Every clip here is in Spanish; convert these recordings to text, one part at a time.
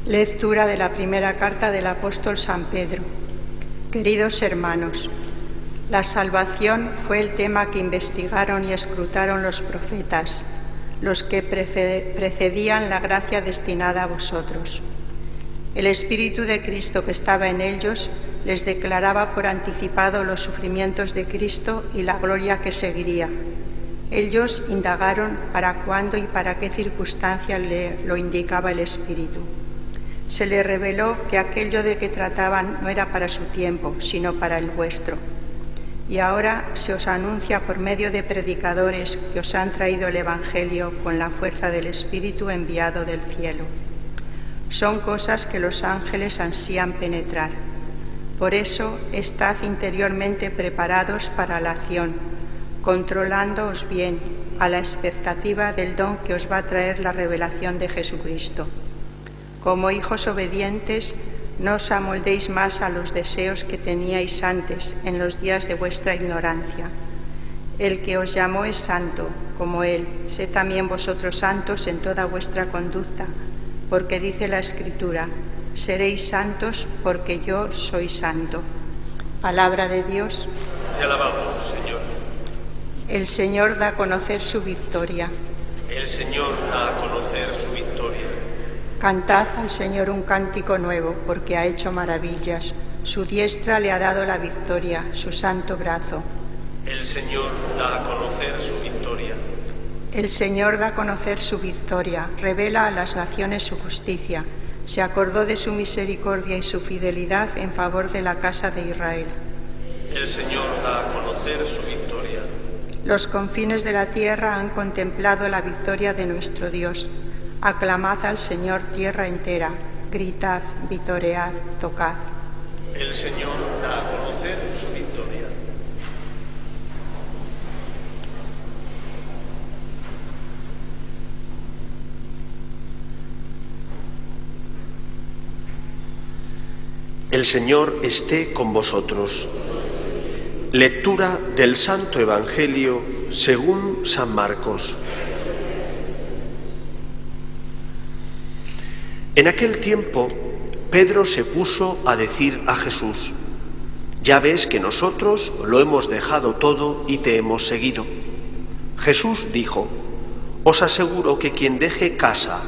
Lectura de la primera carta del apóstol San Pedro. Queridos hermanos, la salvación fue el tema que investigaron y escrutaron los profetas, los que precedían la gracia destinada a vosotros. El Espíritu de Cristo que estaba en ellos les declaraba por anticipado los sufrimientos de Cristo y la gloria que seguiría. Ellos indagaron para cuándo y para qué circunstancia lo indicaba el Espíritu. Se les reveló que aquello de que trataban no era para su tiempo, sino para el vuestro. Y ahora se os anuncia por medio de predicadores que os han traído el Evangelio con la fuerza del Espíritu enviado del cielo. Son cosas que los ángeles ansían penetrar. Por eso, estad interiormente preparados para la acción, controlándoos bien a la expectativa del don que os va a traer la revelación de Jesucristo. Como hijos obedientes, no os amoldéis más a los deseos que teníais antes en los días de vuestra ignorancia. El que os llamó es santo, como Él. Sed también vosotros santos en toda vuestra conducta, porque dice la Escritura, seréis santos porque yo soy santo. Palabra de Dios. Te alabamos, Señor. El Señor da a conocer su victoria. El Señor da a conocer su victoria. Cantad al Señor un cántico nuevo, porque ha hecho maravillas. Su diestra le ha dado la victoria, su santo brazo. El Señor da a conocer su victoria. El Señor da a conocer su victoria, revela a las naciones su justicia. Se acordó de su misericordia y su fidelidad en favor de la casa de Israel. El Señor da a conocer su victoria. Los confines de la tierra han contemplado la victoria de nuestro Dios. Aclamad al Señor tierra entera, gritad, vitoread, tocad. El Señor da a conocer su victoria. El Señor esté con vosotros. Lectura del Santo Evangelio según San Marcos. En aquel tiempo, Pedro se puso a decir a Jesús: «Ya ves que nosotros lo hemos dejado todo y te hemos seguido». Jesús dijo: «Os aseguro que quien deje casa,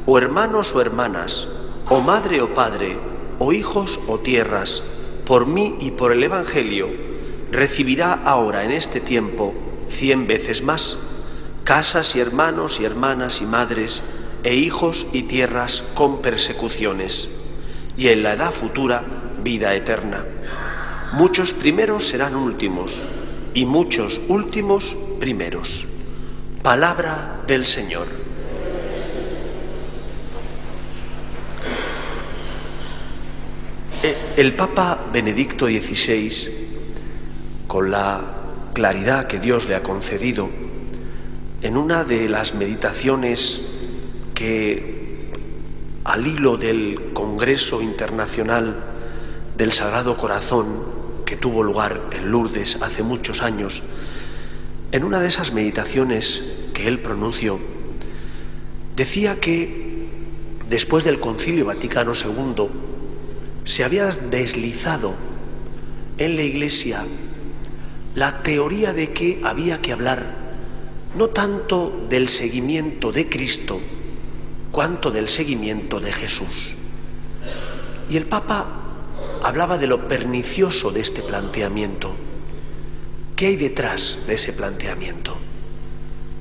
o hermanos o hermanas, o madre o padre, o hijos o tierras, por mí y por el Evangelio, recibirá ahora en este tiempo 100 veces más, casas y hermanos y hermanas y madres, e hijos y tierras con persecuciones, y en la edad futura vida eterna. Muchos primeros serán últimos, y muchos últimos primeros». Palabra del Señor. El Papa Benedicto XVI, con la claridad que Dios le ha concedido, en una de las meditaciones que, al hilo del Congreso Internacional del Sagrado Corazón que tuvo lugar en Lourdes hace muchos años, en una de esas meditaciones que él pronunció, decía que después del Concilio Vaticano II se había deslizado en la Iglesia la teoría de que había que hablar no tanto del seguimiento de Cristo, cuanto del seguimiento de Jesús. Y el Papa hablaba de lo pernicioso de este planteamiento. ¿Qué hay detrás de ese planteamiento?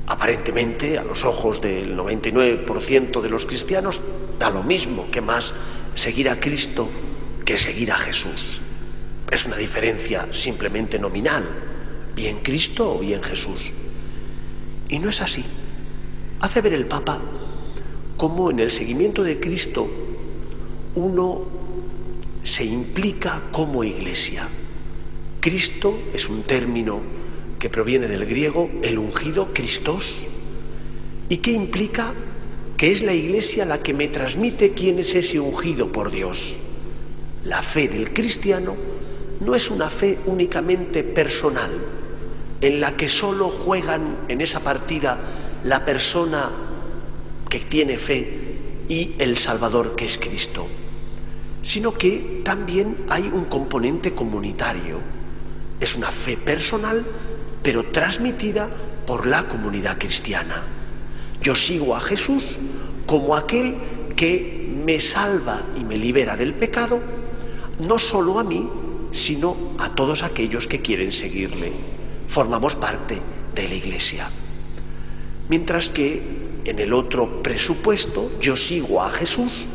Aparentemente, a los ojos del 99% de los cristianos, da lo mismo que más seguir a Cristo que seguir a Jesús. Es una diferencia simplemente nominal, bien Cristo o bien Jesús. Y no es así. Hace ver el Papa cómo en el seguimiento de Cristo uno se implica como Iglesia. Cristo es un término que proviene del griego, el ungido, Christos, y que implica que es la Iglesia la que me transmite quién es ese ungido por Dios. La fe del cristiano no es una fe únicamente personal, en la que solo juegan en esa partida la persona que tiene fe y el Salvador que es Cristo, sino que también hay un componente comunitario. Es una fe personal, pero transmitida por la comunidad cristiana. Yo sigo a Jesús como aquel que me salva y me libera del pecado, no solo a mí, sino a todos aquellos que quieren seguirle. Formamos parte de la Iglesia. Mientras que en el otro presupuesto, yo sigo a Jesús,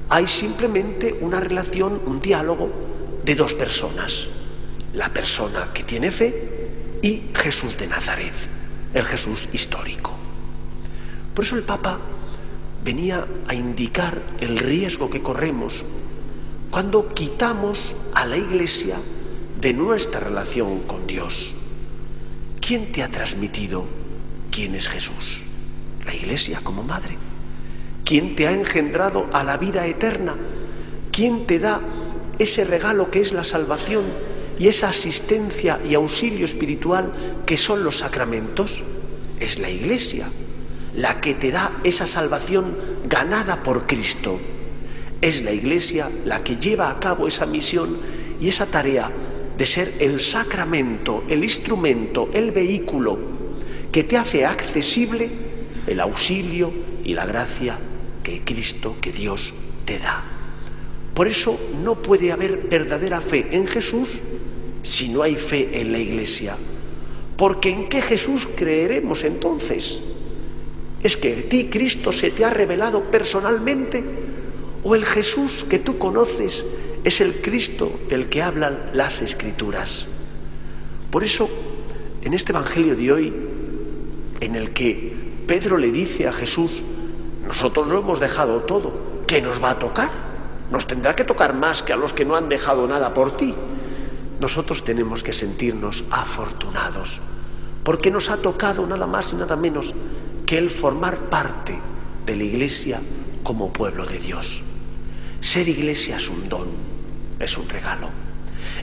hay simplemente una relación, un diálogo de dos personas. La persona que tiene fe y Jesús de Nazaret, el Jesús histórico. Por eso el Papa venía a indicar el riesgo que corremos cuando quitamos a la Iglesia de nuestra relación con Dios. ¿Quién te ha transmitido quién es Jesús? La Iglesia como madre. ¿Quién te ha engendrado a la vida eterna? ¿Quién te da ese regalo que es la salvación y esa asistencia y auxilio espiritual que son los sacramentos? Es la Iglesia la que te da esa salvación ganada por Cristo. Es la Iglesia la que lleva a cabo esa misión y esa tarea de ser el sacramento, el instrumento, el vehículo que te hace accesible el auxilio y la gracia que Cristo, que Dios te da. Por eso no puede haber verdadera fe en Jesús si no hay fe en la Iglesia. Porque ¿en qué Jesús creeremos entonces? ¿Es que a ti Cristo se te ha revelado personalmente? ¿O el Jesús que tú conoces es el Cristo del que hablan las Escrituras? Por eso, en este Evangelio de hoy, en el que Pedro le dice a Jesús: nosotros lo hemos dejado todo, ¿qué nos va a tocar? Nos tendrá que tocar más que a los que no han dejado nada por ti. Nosotros tenemos que sentirnos afortunados, porque nos ha tocado nada más y nada menos que el formar parte de la Iglesia como pueblo de Dios. Ser Iglesia es un don, es un regalo.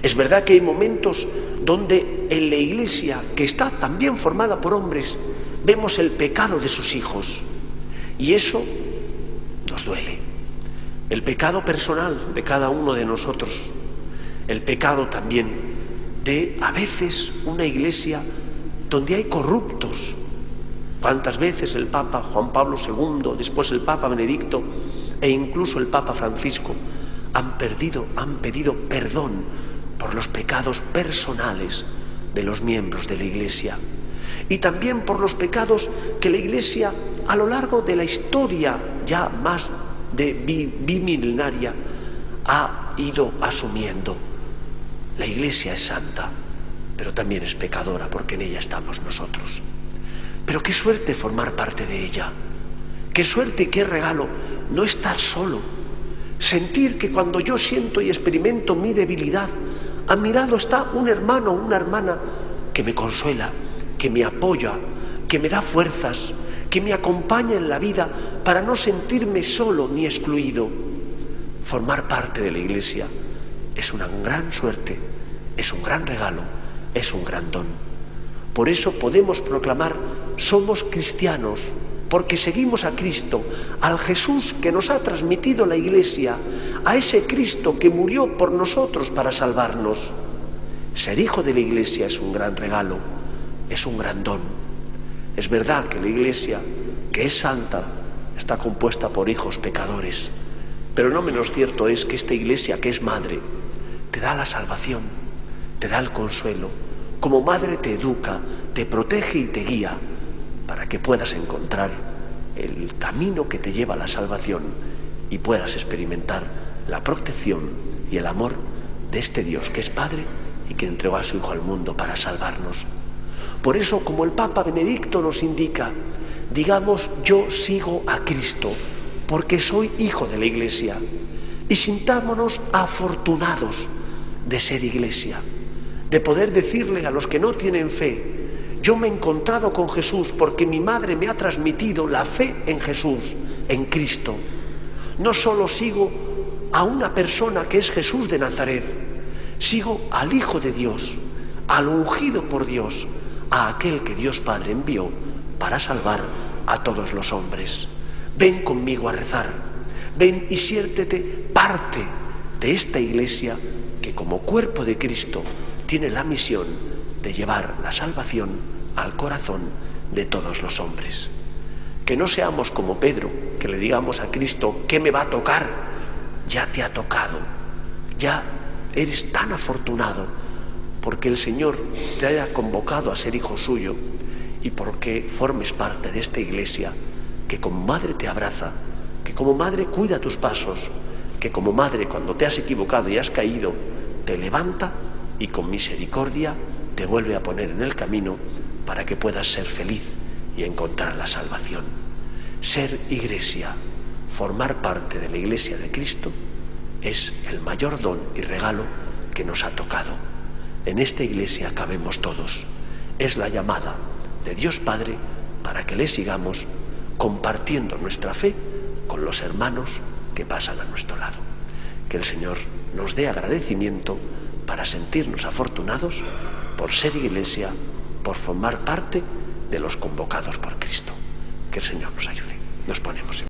Es verdad que hay momentos donde en la Iglesia, que está también formada por hombres, vemos el pecado de sus hijos, y eso nos duele. El pecado personal de cada uno de nosotros, el pecado también de, a veces, una Iglesia donde hay corruptos. ¿Cuántas veces el Papa Juan Pablo II, después el Papa Benedicto e incluso el Papa Francisco han pedido perdón por los pecados personales de los miembros de la Iglesia? Y también por los pecados que la Iglesia, a lo largo de la historia ya más de bimilenaria, ha ido asumiendo. La Iglesia es santa, pero también es pecadora, porque en ella estamos nosotros. Pero qué suerte formar parte de ella. Qué suerte y qué regalo no estar solo. Sentir que cuando yo siento y experimento mi debilidad, a mi lado está un hermano o una hermana que me consuela, que me apoya, que me da fuerzas, que me acompaña en la vida para no sentirme solo ni excluido. Formar parte de la Iglesia es una gran suerte, es un gran regalo, es un gran don. Por eso podemos proclamar: somos cristianos, porque seguimos a Cristo, al Jesús que nos ha transmitido la Iglesia, a ese Cristo que murió por nosotros para salvarnos. Ser hijo de la Iglesia es un gran regalo, es un gran don. Es verdad que la Iglesia, que es santa, está compuesta por hijos pecadores, pero no menos cierto es que esta Iglesia, que es madre, te da la salvación, te da el consuelo. Como madre te educa, te protege y te guía para que puedas encontrar el camino que te lleva a la salvación y puedas experimentar la protección y el amor de este Dios que es Padre y que entregó a su Hijo al mundo para salvarnos. Por eso, como el Papa Benedicto nos indica, digamos: yo sigo a Cristo porque soy hijo de la Iglesia, y sintámonos afortunados de ser Iglesia, de poder decirle a los que no tienen fe: yo me he encontrado con Jesús porque mi madre me ha transmitido la fe en Jesús, en Cristo. No solo sigo a una persona que es Jesús de Nazaret, sigo al Hijo de Dios, al ungido por Dios, a aquel que Dios Padre envió para salvar a todos los hombres. ven conmigo a rezar, ven y siértete parte de esta iglesia que como cuerpo de Cristo tiene la misión de llevar la salvación al corazón de todos los hombres. Que no seamos como Pedro, que le digamos a Cristo, ¿qué me va a tocar? Ya te ha tocado, ya eres tan afortunado porque el Señor te haya convocado a ser hijo suyo y porque formes parte de esta iglesia que como madre te abraza, que como madre cuida tus pasos, que como madre cuando te has equivocado y has caído, te levanta y con misericordia te vuelve a poner en el camino para que puedas ser feliz y encontrar la salvación. Ser iglesia, formar parte de la iglesia de Cristo, es el mayor don y regalo que nos ha tocado. En esta iglesia cabemos todos. Es la llamada de Dios Padre para que le sigamos compartiendo nuestra fe con los hermanos que pasan a nuestro lado. Que el Señor nos dé agradecimiento para sentirnos afortunados por ser iglesia, por formar parte de los convocados por Cristo. Que el Señor nos ayude. Nos ponemos en